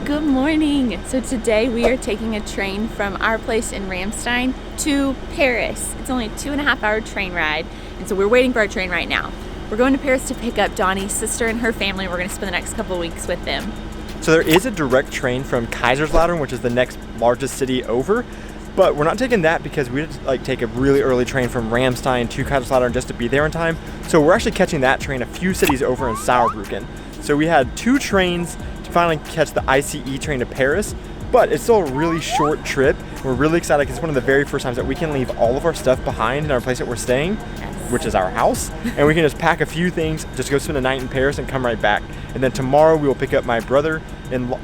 Good morning. So today we are taking a train from our place in Ramstein to Paris. It's only a 2.5-hour train ride, and so we're waiting for our train right now. We're going to Paris to pick up Donnie's sister and her family. We're going to spend the next couple of weeks with them. So there is a direct train from Kaiserslautern, which is the next largest city over, but we're not taking that because we had to take a really early train from Ramstein to Kaiserslautern just to be there in time. So we're actually catching that train a few cities over in Saarbrücken. So we had 2 trains to finally catch the ICE train to Paris, but it's still a really short trip. We're really excited because it's one of the very first times that we can leave all of our stuff behind in our place that we're staying, which is our house, and we can just pack a few things, just go spend a night in Paris and come right back. And then tomorrow we will pick up my brother-in-law.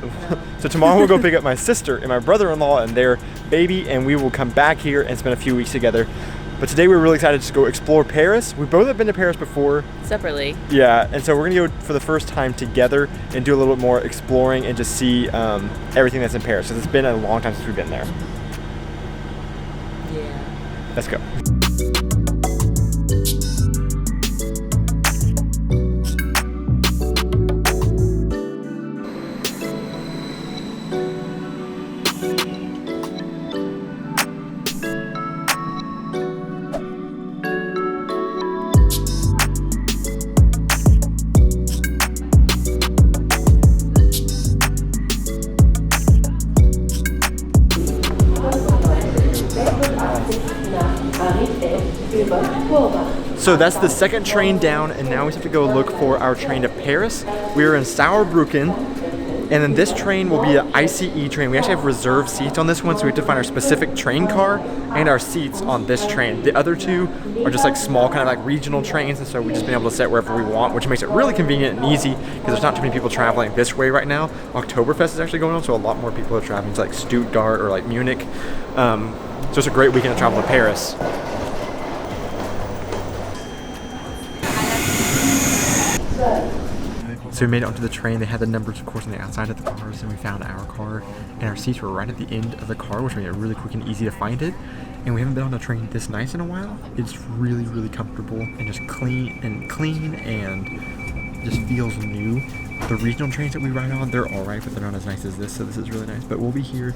So tomorrow we'll go pick up my sister and my brother-in-law and their baby, and we will come back here and spend a few weeks together. But today we're really excited to go explore Paris. We both have been to Paris before. Separately. Yeah, and so we're gonna go for the first time together and do a little bit more exploring and just see everything that's in Paris, because it's been a long time since we've been there. Yeah. Let's go. So that's the second train down, and now we have to go look for our train to Paris. We are in Saarbrücken, and then this train will be an ICE train. We actually have reserved seats on this one, so we have to find our specific train car and our seats on this train. The other 2 are just small kind of regional trains, and so we've just been able to sit wherever we want, which makes it really convenient and easy because there's not too many people traveling this way right now. Oktoberfest is actually going on, so a lot more people are traveling to Stuttgart or Munich. So it's a great weekend to travel to Paris. So we made it onto the train. They had the numbers, of course, on the outside of the cars, and we found our car, and our seats were right at the end of the car, which made it really quick and easy to find it. And we haven't been on a train this nice in a while. It's really, really comfortable and just clean and just feels new. The regional trains that we ride on, they're all right, but they're not as nice as this, so this is really nice. But we'll be here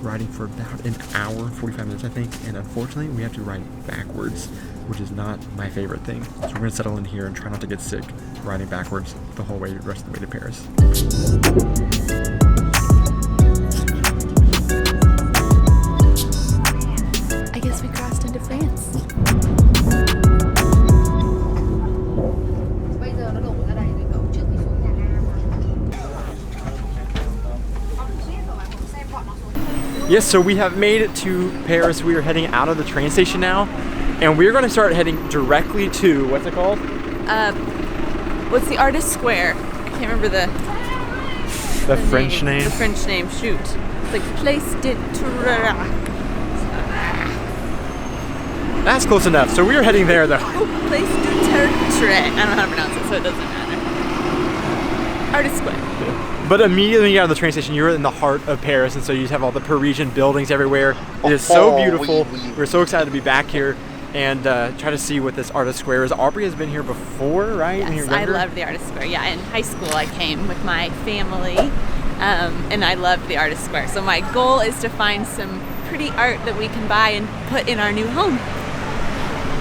riding for about an hour and 45 minutes, I think, and unfortunately, we have to ride backwards, which is not my favorite thing. So we're gonna settle in here and try not to get sick riding backwards the whole way, the rest of the way to Paris. I guess we crossed into France. Yes, so we have made it to Paris. We are heading out of the train station now, and we're going to start heading directly to, what's it called? What's the artist square? I can't remember the French name. The French name, shoot. It's Place de Tourara. That's close enough. So we are heading there, though. Place de Tertre. I don't know how to pronounce it, so it doesn't matter. Artist square. But immediately when you get out of the train station, you're in the heart of Paris, and so you just have all the Parisian buildings everywhere. It is so beautiful. We're so excited to be back here and try to see what this artist square is. Aubrey has been here before, right? Yes, I loved the artist square. Yeah, in high school I came with my family, and I loved the artist square. So my goal is to find some pretty art that we can buy and put in our new home.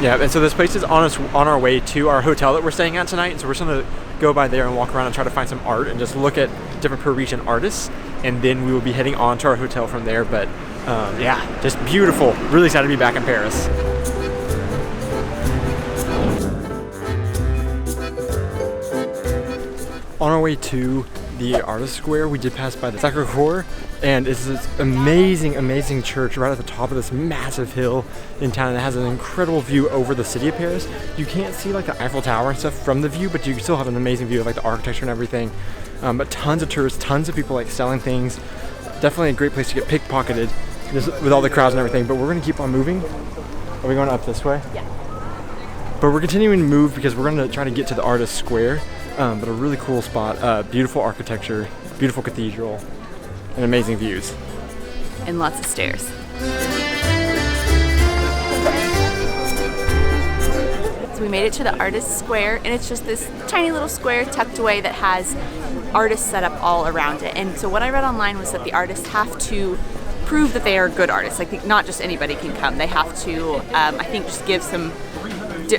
Yeah, and so this place is on our way to our hotel that we're staying at tonight, and so we're just gonna go by there and walk around and try to find some art and just look at different Parisian artists, and then we will be heading on to our hotel from there. But yeah, just beautiful. Really excited to be back in Paris. On our way to the artist square, we did pass by the Sacré-Cœur, and it's this amazing, amazing church right at the top of this massive hill in town that has an incredible view over the city of Paris. You can't see the Eiffel Tower and stuff from the view, but you still have an amazing view of the architecture and everything. But tons of tourists, tons of people selling things. Definitely a great place to get pickpocketed with all the crowds and everything. But we're gonna keep on moving. Are we going up this way? Yeah. But we're continuing to move because we're gonna try to get to the artist square. But a really cool spot, beautiful architecture, beautiful cathedral, and amazing views. And lots of stairs. So we made it to the Artist Square, and it's just this tiny little square tucked away that has artists set up all around it. And so what I read online was that the artists have to prove that they are good artists. Like, not just anybody can come. They have to, I think, just give some,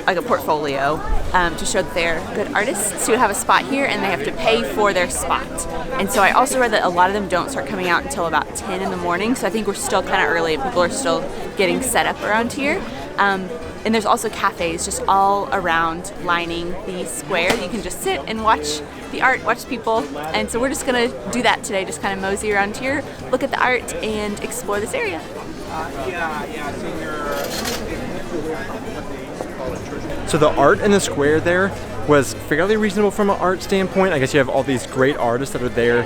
like a portfolio to show that they're good artists to have a spot here, and they have to pay for their spot. And so I also read that a lot of them don't start coming out until about 10 in the morning, so I think we're still kind of early and people are still getting set up around here. And there's also cafes just all around lining the square. You can just sit and watch the art, watch people. And so we're just gonna do that today, just kind of mosey around here, look at the art, and explore this area. So the art in the square there was fairly reasonable from an art standpoint. I guess you have all these great artists that are there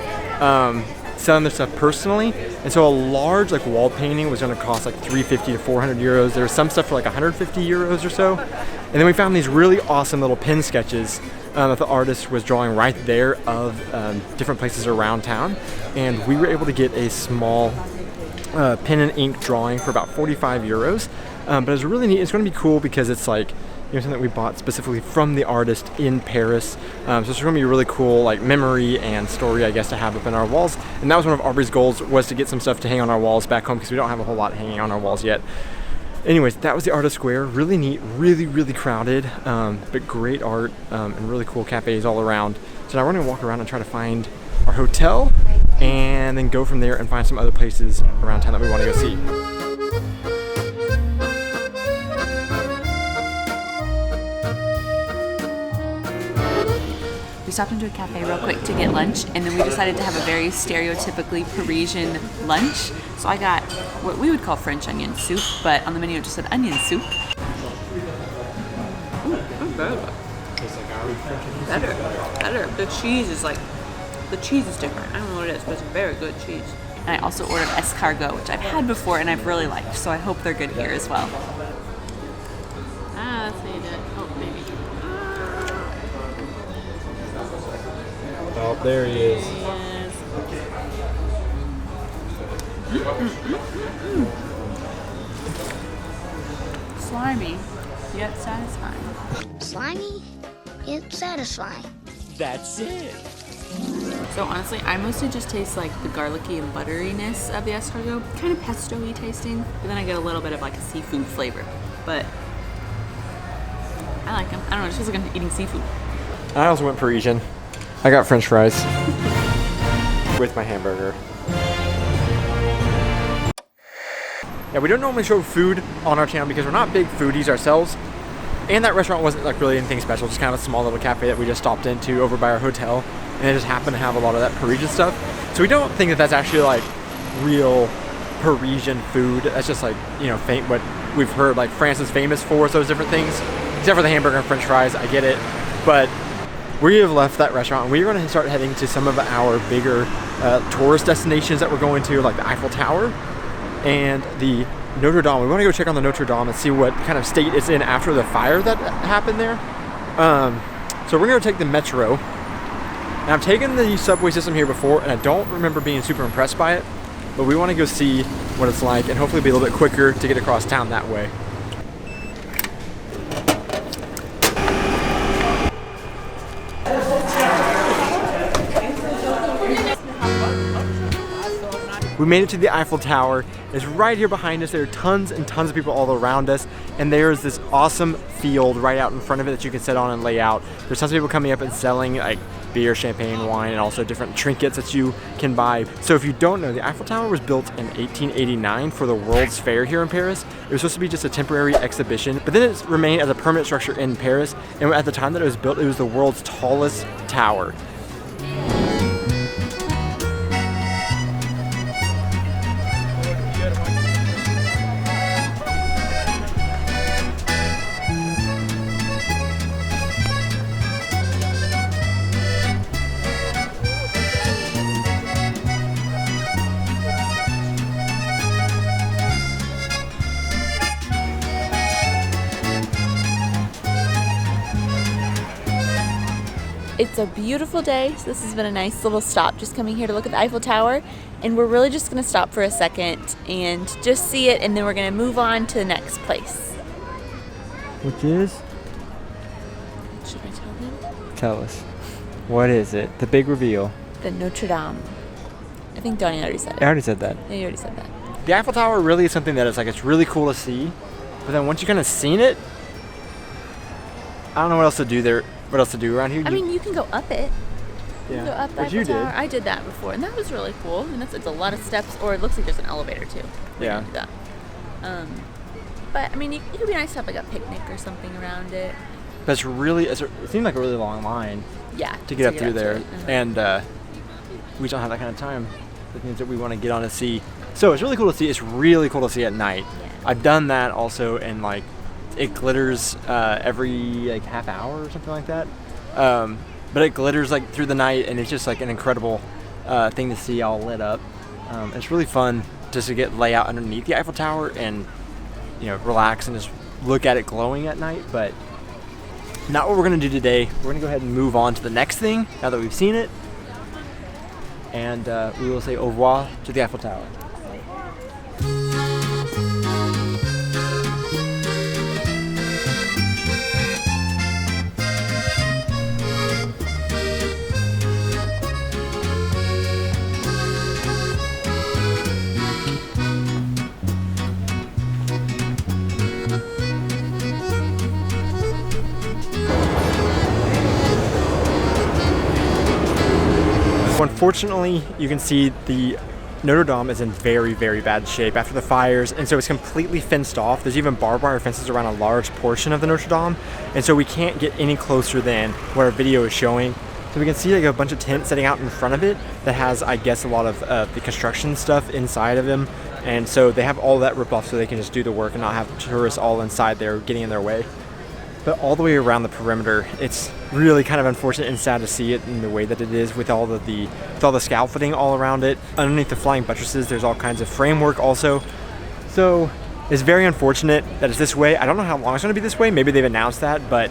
selling their stuff personally, and so a large like wall painting was going to cost like 350 to 400 euros. There was some stuff for like 150 euros or so, and then we found these really awesome little pen sketches that the artist was drawing right there of different places around town, and we were able to get a small pen and ink drawing for about 45 euros. But it's really neat. It's going to be cool because it's like, you know, something that we bought specifically from the artist in Paris. So it's going to be a really cool like memory and story, I guess, to have up in our walls. And that was one of Aubrey's goals, was to get some stuff to hang on our walls back home because we don't have a whole lot hanging on our walls yet. Anyways, that was the Artist Square. Really neat, really crowded, but great art and really cool cafes all around. So now we're going to walk around and try to find our hotel and then go from there and find some other places around town that we want to go see. We stopped into a cafe real quick to get lunch, and then we decided to have a very stereotypically Parisian lunch. So I got what we would call French onion soup, but on the menu it just said onion soup. Ooh, better. The cheese is different. I don't know what it is, but it's very good cheese. And I also ordered escargot, which I've had before and I've really liked, so I hope they're good here as well. Let's see that. Oh, maybe. Oh, there he is. Slimy, yet satisfying. Slimy, yet satisfying. That's it. So honestly, I mostly just taste like the garlicky and butteriness of the escargot, kind of pesto-y tasting, but then I get a little bit of like a seafood flavor. But I like them. I don't know, it just feels like I'm eating seafood. I also went Parisian. I got French fries with my hamburger. Yeah, we don't normally show food on our channel because we're not big foodies ourselves. And that restaurant wasn't like really anything special, just kind of a small little cafe that we just stopped into over by our hotel. And it just happened to have a lot of that Parisian stuff. So we don't think that that's actually like real Parisian food. That's just like, you know, what we've heard like France is famous for, those different things. Except for the hamburger and French fries, I get it. But we have left that restaurant and we're going to start heading to some of our bigger tourist destinations that we're going to, like the Eiffel Tower and the Notre Dame. We want to go check on the Notre Dame and see what kind of state it's in after the fire that happened there. So we're going to take the metro. And I've taken the subway system here before and I don't remember being super impressed by it, but we want to go see what it's like and hopefully be a little bit quicker to get across town that way. We made it to the Eiffel Tower. It's right here behind us. There are tons and tons of people all around us. And there's this awesome field right out in front of it that you can sit on and lay out. There's tons of people coming up and selling like beer, champagne, wine, and also different trinkets that you can buy. So if you don't know, the Eiffel Tower was built in 1889 for the World's Fair here in Paris. It was supposed to be just a temporary exhibition, but then it remained as a permanent structure in Paris. And at the time that it was built, it was the world's tallest tower. It's a beautiful day, so this has been a nice little stop just coming here to look at the Eiffel Tower, and we're really just going to stop for a second and just see it, and then we're going to move on to the next place. Which is Tell us. What is it? The big reveal. The Notre Dame. I think Donnie already said it. I already said that. Yeah, you already said that. The Eiffel Tower really is something that is like, it's really cool to see. But then once you kind of seen it, I don't know what else to do there. What else to do around here? I mean, you can go up it. You can go up the Which you Eiffel did. Tower. I did that before, and that was really cool. And it's a lot of steps, or it looks like there's an elevator too. Yeah. That. But I mean, it could be nice to have like a picnic or something around it. But it's really, it seemed like a really long line. Yeah. To get up through there, Uh-huh. and we don't have that kind of time. That means that we want to get on and see. So it's really cool to see. It's really cool to see at night. Yeah. I've done that also, and like it glitters every like half hour or something like that. But it glitters like through the night, and it's just like an incredible thing to see all lit up. It's really fun just to lay out underneath the Eiffel Tower and relax and just look at it glowing at night. But not what we're gonna do today. We're gonna go ahead and move on to the next thing now that we've seen it, and we will say au revoir to the Eiffel Tower. Unfortunately, you can see the Notre Dame is in very, very bad shape after the fires, and so it's completely fenced off. There's even barbed wire fences around a large portion of the Notre Dame, and so we can't get any closer than what our video is showing. So we can see like a bunch of tents sitting out in front of it that has, I guess, a lot of the construction stuff inside of them, and so they have all that ripped off so they can just do the work and not have tourists all inside there getting in their way. But all the way around the perimeter, it's really kind of unfortunate and sad to see it in the way that it is, with all the scaffolding all around it. Underneath the flying buttresses, there's all kinds of framework also. So it's very unfortunate that it's this way. I don't know how long it's going to be this way. Maybe they've announced that, but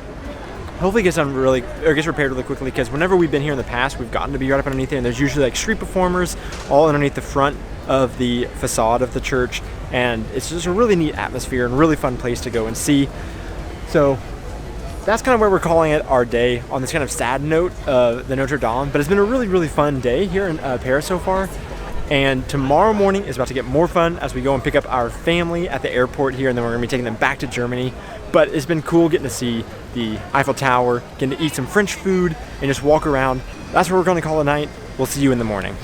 hopefully it gets repaired really quickly, because whenever we've been here in the past, we've gotten to be right up underneath it, and there's usually like street performers all underneath the front of the facade of the church, and it's just a really neat atmosphere and really fun place to go and see. So that's kind of where we're calling it our day, on this kind of sad note of the Notre Dame. But it's been a really, really fun day here in Paris so far. And tomorrow morning is about to get more fun as we go and pick up our family at the airport here, and then we're going to be taking them back to Germany. But it's been cool getting to see the Eiffel Tower, getting to eat some French food, and just walk around. That's what we're going to call it a night. We'll see you in the morning.